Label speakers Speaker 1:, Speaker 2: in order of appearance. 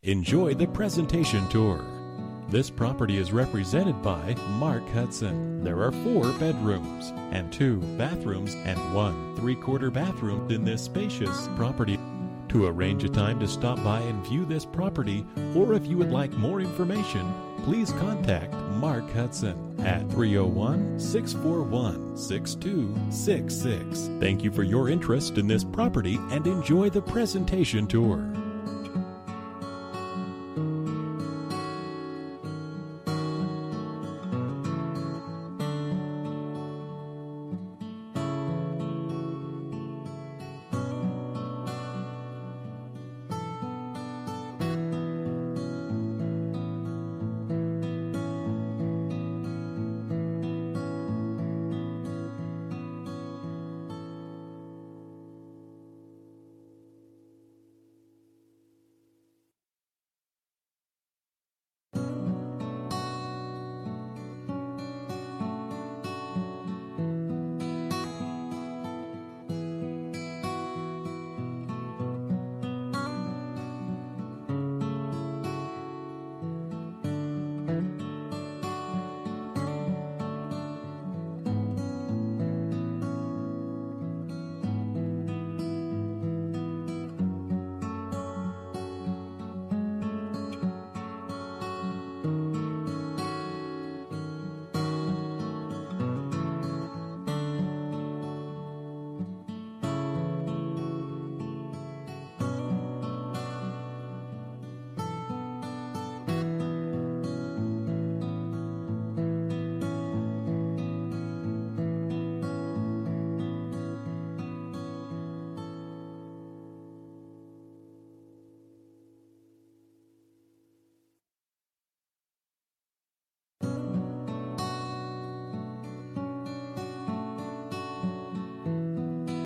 Speaker 1: Enjoy the presentation tour. This property is represented by Mark Hudson. There are 4 bedrooms and 2 bathrooms and 1 3/4 bathroom in this spacious property. To arrange a time to stop by and view this property, or if you would like more information, please contact Mark Hudson at 301-641-6266. Thank you for your interest in this property and enjoy the presentation tour.